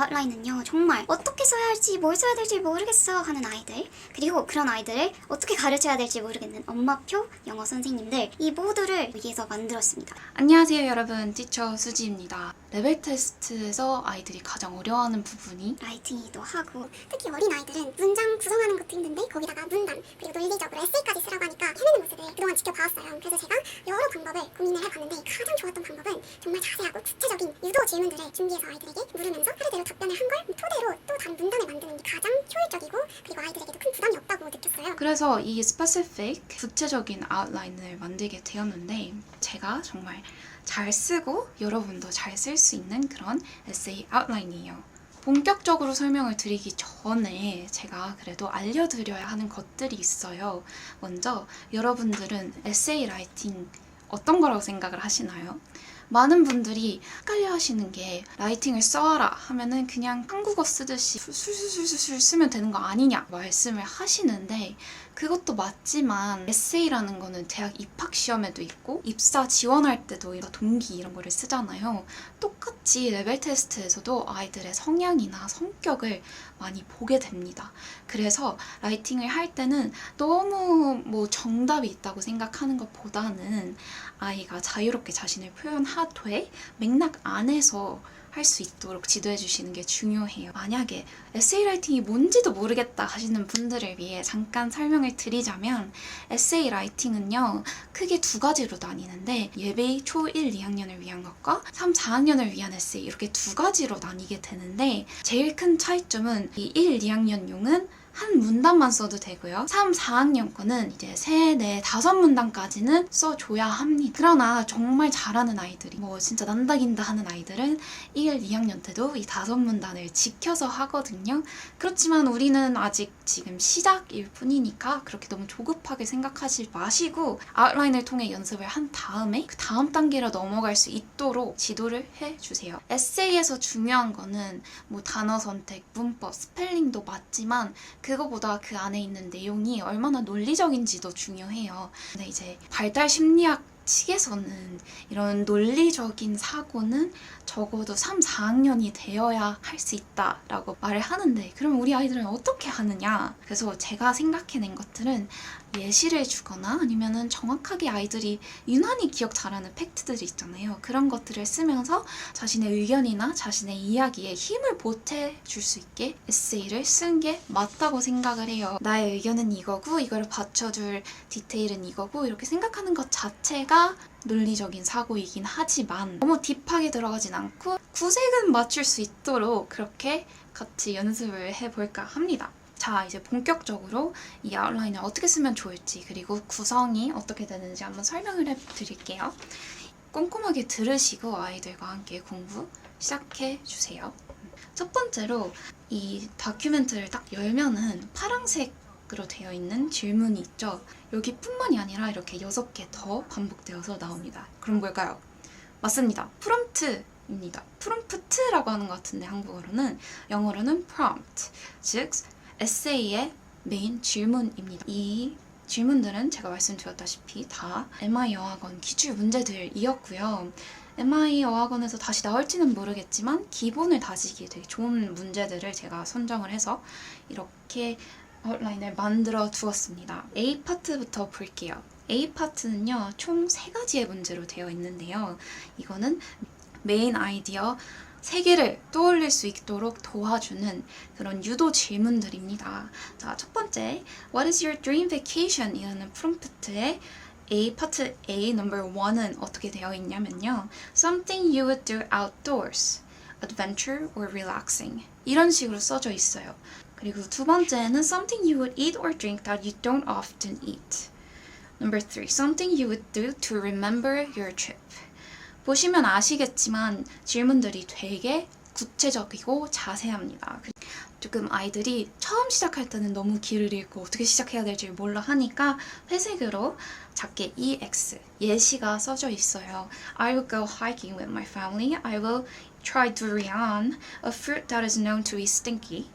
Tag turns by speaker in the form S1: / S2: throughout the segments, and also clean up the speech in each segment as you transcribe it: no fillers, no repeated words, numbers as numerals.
S1: 아웃라인은요 정말 어떻게 써야 할지 뭘 써야 될지 모르겠어 하는 아이들, 그리고 그런 아이들을 어떻게 가르쳐야 될지 모르겠는 엄마표 영어 선생님들, 이 모두를 위해서 만들었습니다.
S2: 안녕하세요 여러분, 티처 수지입니다. 레벨 테스트에서 아이들이 가장 어려워하는 부분이
S1: 라이팅이기도 하고,
S3: 특히 어린 아이들은 문장 구성하는 것도 힘든데 거기다가 문단 그리고 논리적으로 에세이까지 쓰라고 하니까 헤매는 모습을 그동안 지켜봐왔어요. 그래서 제가 여러 방법을 고민을 해봤는데 가장 좋았던 방법은 정말 자세하고 구체적인 유도 질문들을 준비해서 아이들에게 물으면서 하루대로 답변을 한 걸 토대로 또 다른 문단을 만드는 게 가장 효율적이고 그리고 아이들에게도 큰 부담이 없다고 느꼈어요.
S2: 그래서 이 specific, 구체적인 아웃라인을 만들게 되었는데, 제가 정말 잘 쓰고 여러분도 잘 쓸 수 있는 그런 에세이 아웃라인이에요. 본격적으로 설명을 드리기 전에 제가 그래도 알려드려야 하는 것들이 있어요. 먼저 여러분들은 에세이 라이팅 어떤 거라고 생각을 하시나요? 많은 분들이 헷갈려 하시는 게, 라이팅을 써와라 하면은 그냥 한국어 쓰듯이 술술술술 쓰면 되는 거 아니냐 말씀을 하시는데, 그것도 맞지만 에세이라는 거는 대학 입학 시험에도 있고 입사 지원할 때도 동기 이런 거를 쓰잖아요. 똑같이 레벨 테스트에서도 아이들의 성향이나 성격을 많이 보게 됩니다. 그래서 라이팅을 할 때는 너무 정답이 있다고 생각하는 것보다는 아이가 자유롭게 자신을 표현하되 맥락 안에서 할 수 있도록 지도해 주시는 게 중요해요. 만약에 에세이 라이팅이 뭔지도 모르겠다 하시는 분들을 위해 잠깐 설명을 드리자면, 에세이 라이팅은요 크게 두 가지로 나뉘는데, 예비 초 1, 2학년을 위한 것과 3, 4학년을 위한 에세이, 이렇게 두 가지로 나뉘게 되는데, 제일 큰 차이점은 이 1, 2학년용은 한 문단만 써도 되고요. 3, 4학년 거는 이제 3, 4, 5문단까지는 써줘야 합니다. 그러나 정말 잘하는 아이들이, 진짜 난다긴다 하는 아이들은 1, 2학년 때도 이 5문단을 지켜서 하거든요. 그렇지만 우리는 아직 지금 시작일 뿐이니까 그렇게 너무 조급하게 생각하지 마시고 아웃라인을 통해 연습을 한 다음에 그 다음 단계로 넘어갈 수 있도록 지도를 해주세요. 에세이에서 중요한 거는 단어 선택, 문법, 스펠링도 맞지만 그거보다 그 안에 있는 내용이 얼마나 논리적인지도 중요해요. 근데 이제 발달 심리학 측에서는 이런 논리적인 사고는 적어도 3, 4학년이 되어야 할 수 있다라고 말을 하는데, 그럼 우리 아이들은 어떻게 하느냐? 그래서 제가 생각해낸 것들은 예시를 주거나 아니면은 정확하게 아이들이 유난히 기억 잘하는 팩트들이 있잖아요. 그런 것들을 쓰면서 자신의 의견이나 자신의 이야기에 힘을 보태줄 수 있게 에세이를 쓴 게 맞다고 생각을 해요. 나의 의견은 이거고 이걸 받쳐줄 디테일은 이거고, 이렇게 생각하는 것 자체가 논리적인 사고이긴 하지만 너무 딥하게 들어가진 않고 구색은 맞출 수 있도록 그렇게 같이 연습을 해볼까 합니다. 자, 이제 본격적으로 이 아웃라인을 어떻게 쓰면 좋을지, 그리고 구성이 어떻게 되는지 한번 설명을 해드릴게요. 꼼꼼하게 들으시고 아이들과 함께 공부 시작해주세요. 첫 번째로 이 다큐멘트를 딱 열면은 파란색으로 되어 있는 질문이 있죠. 여기뿐만이 아니라 이렇게 6개 더 반복되어서 나옵니다. 그럼 뭘까요? 맞습니다. 프롬프트입니다. 프롬프트라고 하는 것 같은데 한국어로는, 영어로는 prompt, 즉 에세이의 메인 질문입니다. 이 질문들은 제가 말씀드렸다시피 다 MI 어학원 기출 문제들이었고요. MI 어학원에서 다시 나올지는 모르겠지만 기본을 다지기에 되게 좋은 문제들을 제가 선정을 해서 이렇게 아웃라인을 만들어 두었습니다. A 파트부터 볼게요. A 파트는요 총 3가지의 문제로 되어 있는데요. 이거는 메인 아이디어 3개를 떠올릴 수 있도록 도와주는 그런 유도 질문들입니다. 자, 첫 번째, What is your dream vacation? 이라는 프롬프트의 A 파트 A number 1은 어떻게 되어 있냐면요. Something you would do outdoors, adventure or relaxing. 이런 식으로 써져 있어요. 그리고 두 번째는 Something you would eat or drink that you don't often eat. Number 3, Something you would do to remember your trip. 보시면 아시겠지만 질문들이 되게 구체적이고 자세합니다. 조금 아이들이 처음 시작할 때는 너무 길을 잃고 어떻게 시작해야 될지 몰라 하니까 회색으로 작게 EX, 예시가 써져 있어요. I will go hiking with my family. I will try durian, a fruit that is known to be stinky.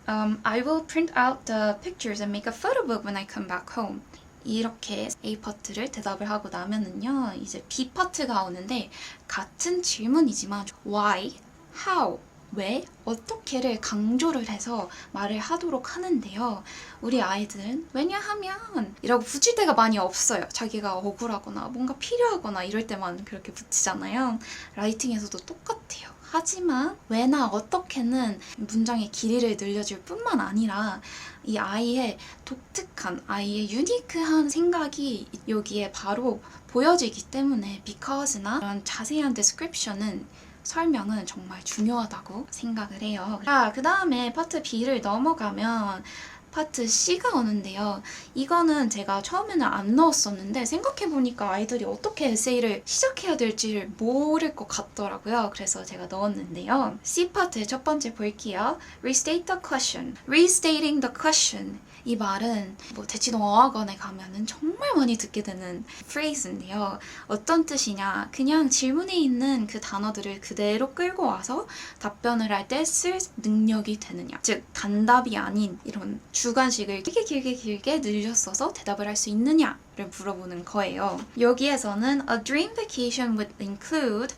S2: I will print out the pictures and make a photo book when I come back home. 이렇게 A 파트를 대답을 하고 나면은요, 이제 B 파트가 오는데 같은 질문이지만 why, how, 왜, 어떻게를 강조를 해서 말을 하도록 하는데요. 우리 아이들은 왜냐하면 이라고 붙일 때가 많이 없어요. 자기가 억울하거나 뭔가 필요하거나 이럴 때만 그렇게 붙이잖아요. 라이팅에서도 똑같아요. 하지만 왜나 어떻게는 문장의 길이를 늘려줄 뿐만 아니라 이 아이의 독특한, 아이의 유니크한 생각이 여기에 바로 보여지기 때문에 because나 이런 자세한 description은 설명은 정말 중요하다고 생각을 해요. 그 다음에 파트 B를 넘어가면 파트 C가 오는데요. 이거는 제가 처음에는 안 넣었었는데 생각해보니까 아이들이 어떻게 에세이를 시작해야 될지를 모를 것 같더라고요. 그래서 제가 넣었는데요. C 파트 첫 번째 볼게요. Restate the question. Restating the question. 이 말은 뭐 대치동 어학원에 가면은 정말 많이 듣게 되는 phrase인데요. 어떤 뜻이냐? 그냥 질문에 있는 그 단어들을 그대로 끌고 와서 답변을 할 때 쓸 능력이 되느냐. 즉 단답이 아닌 이런 주관식을 길게 늘려 써서 대답을 할 수 있느냐를 물어보는 거예요. 여기에서는 A dream vacation would include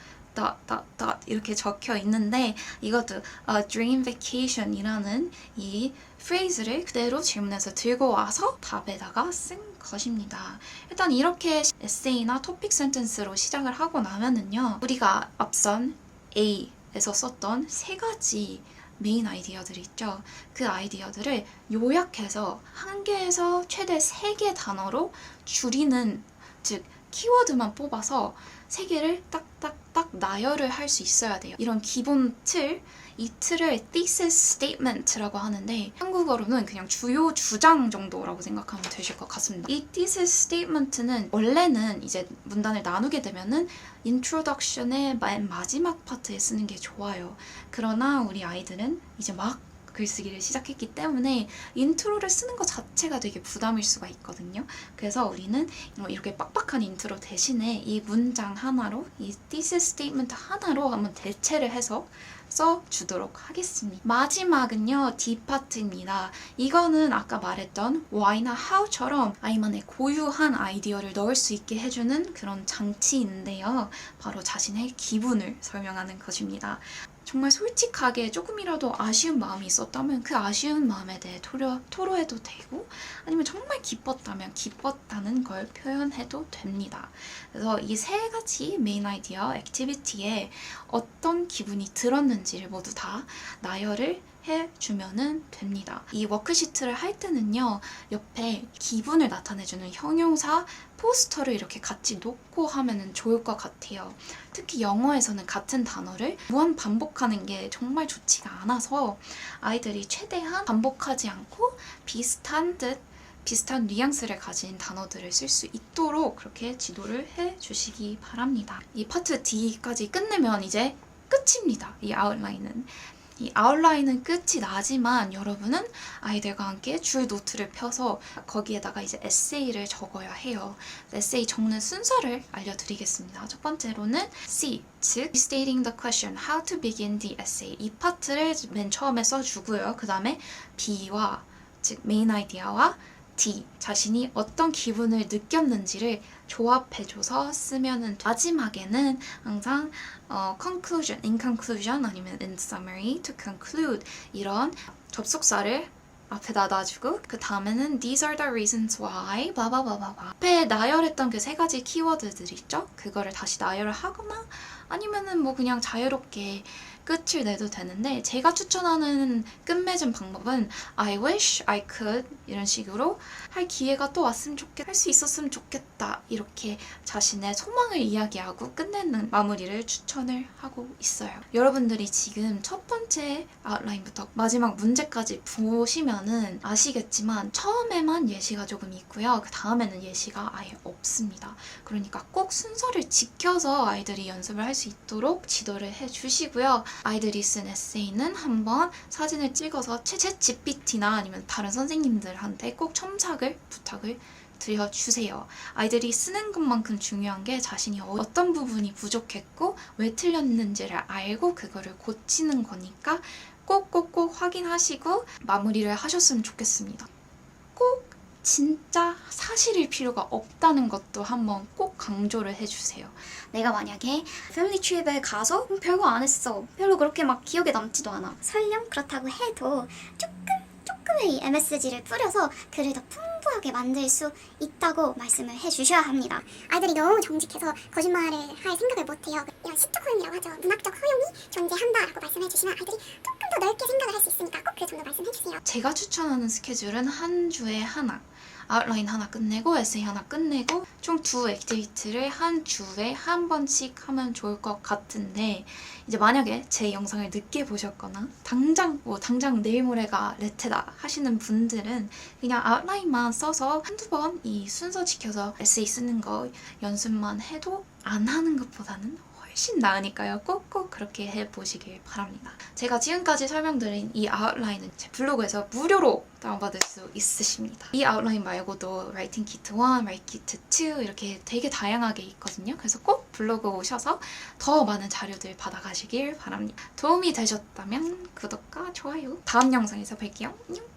S2: 이렇게 적혀 있는데 이것도 a dream vacation이라는 이 phrase를 그대로 질문에서 들고 와서 답에다가 쓴 것입니다. 일단 이렇게 에세이나 토픽 센텐스로 시작을 하고 나면은요. 우리가 앞선 A에서 썼던 세 가지 메인 아이디어들이 있죠. 그 아이디어들을 요약해서 한 개에서 최대 3개 단어로 줄이는, 즉 키워드만 뽑아서 3개를 딱딱딱 나열을 할 수 있어야 돼요. 이런 기본 틀, 이 틀을 thesis statement라고 하는데 한국어로는 그냥 주요 주장 정도라고 생각하면 되실 것 같습니다. 이 thesis statement는 원래는 이제 문단을 나누게 되면은 introduction의 맨 마지막 파트에 쓰는 게 좋아요. 그러나 우리 아이들은 이제 막 글쓰기를 시작했기 때문에 인트로를 쓰는 것 자체가 되게 부담일 수가 있거든요. 그래서 우리는 이렇게 빡빡한 인트로 대신에 이 문장 하나로, 이 thesis statement 하나로 한번 대체를 해서 써주도록 하겠습니다. 마지막은요, D 파트입니다. 이거는 아까 말했던 why나 how처럼 아이만의 고유한 아이디어를 넣을 수 있게 해주는 그런 장치인데요. 바로 자신의 기분을 설명하는 것입니다. 정말 솔직하게 조금이라도 아쉬운 마음이 있었다면 그 아쉬운 마음에 대해 토로해도 되고, 아니면 정말 기뻤다면 기뻤다는 걸 표현해도 됩니다. 그래서 이 3가지 메인 아이디어 액티비티에 어떤 기분이 들었는지를 모두 다 나열을 해주면 됩니다. 이 워크시트를 할 때는요, 옆에 기분을 나타내주는 형용사 포스터를 이렇게 같이 놓고 하면 좋을 것 같아요. 특히 영어에서는 같은 단어를 무한 반복하는 게 정말 좋지가 않아서 아이들이 최대한 반복하지 않고 비슷한 뉘앙스를 가진 단어들을 쓸 수 있도록 그렇게 지도를 해주시기 바랍니다. 이 파트 D까지 끝내면 이제 끝입니다. 이 아웃라인은. 이 아웃라인은 끝이 나지만 여러분은 아이들과 함께 줄 노트를 펴서 거기에다가 이제 에세이를 적어야 해요. 에세이 적는 순서를 알려드리겠습니다. 첫 번째로는 C, 즉 Stating the question, how to begin the essay. 이 파트를 맨 처음에 써주고요. 그 다음에 B와, 즉 메인 아이디어와 D, 자신이 어떤 기분을 느꼈는지를 조합해줘서 쓰면은 마지막에는 항상 conclusion, in conclusion 아니면 in summary, to conclude 이런 접속사를 앞에다 놔주고 그 다음에는 these are the reasons why 바바바바바 앞에 나열했던 그 3가지 키워드들 있죠? 그거를 다시 나열을 하거나 아니면은 뭐 그냥 자유롭게 끝을 내도 되는데 제가 추천하는 끝맺음 방법은 I wish I could 이런 식으로 할 기회가 또 왔으면 좋겠다, 할 수 있었으면 좋겠다 이렇게 자신의 소망을 이야기하고 끝내는 마무리를 추천을 하고 있어요. 여러분들이 지금 첫 번째 아웃라인부터 마지막 문제까지 보시면은 아시겠지만 처음에만 예시가 조금 있고요. 그 다음에는 예시가 아예 없습니다. 그러니까 꼭 순서를 지켜서 아이들이 연습을 할 수 있도록 지도를 해주시고요. 아이들이 쓴 에세이는 한번 사진을 찍어서 챗 GPT나 아니면 다른 선생님들한테 꼭 첨삭을 부탁을 드려주세요. 아이들이 쓰는 것만큼 중요한 게 자신이 어떤 부분이 부족했고 왜 틀렸는지를 알고 그거를 고치는 거니까 꼭꼭꼭 확인하시고 마무리를 하셨으면 좋겠습니다. 꼭 진짜 사실일 필요가 없다는 것도 한번 꼭 강조를 해주세요.
S1: 내가 만약에 패밀리 트립에 가서 별거 안 했어. 별로 그렇게 막 기억에 남지도 않아. 설령 그렇다고 해도 조금의 이 MSG를 뿌려서 글을 더 풍부하게 만들 수 있다고 말씀을 해주셔야 합니다.
S3: 아이들이 너무 정직해서 거짓말을 할 생각을 못해요. 이런 시적 허용이라고 하죠. 문학적 허용이 존재한다라고 말씀해 주시면 아이들이 조금 더 넓게 생각을 할 수 있으니까 꼭 그 점도 말씀해 주세요.
S2: 제가 추천하는 스케줄은 한 주에 하나, 아웃라인 하나 끝내고 에세이 하나 끝내고 총 2 액티비티를 한 주에 한 번씩 하면 좋을 것 같은데, 이제 만약에 제 영상을 늦게 보셨거나 당장 내일 모레가 레테다 하시는 분들은 그냥 아웃라인만 써서 한두 번 이 순서 지켜서 에세이 쓰는 거 연습만 해도 안 하는 것보다는 훨씬 나으니까요. 꼭꼭 그렇게 해보시길 바랍니다. 제가 지금까지 설명드린 이 아웃라인은 제 블로그에서 무료로 다운받을 수 있으십니다. 이 아웃라인 말고도 라이팅 키트 1, 라이팅 키트 2 이렇게 되게 다양하게 있거든요. 그래서 꼭 블로그 오셔서 더 많은 자료들 받아가시길 바랍니다. 도움이 되셨다면 구독과 좋아요. 다음 영상에서 뵐게요. 안녕!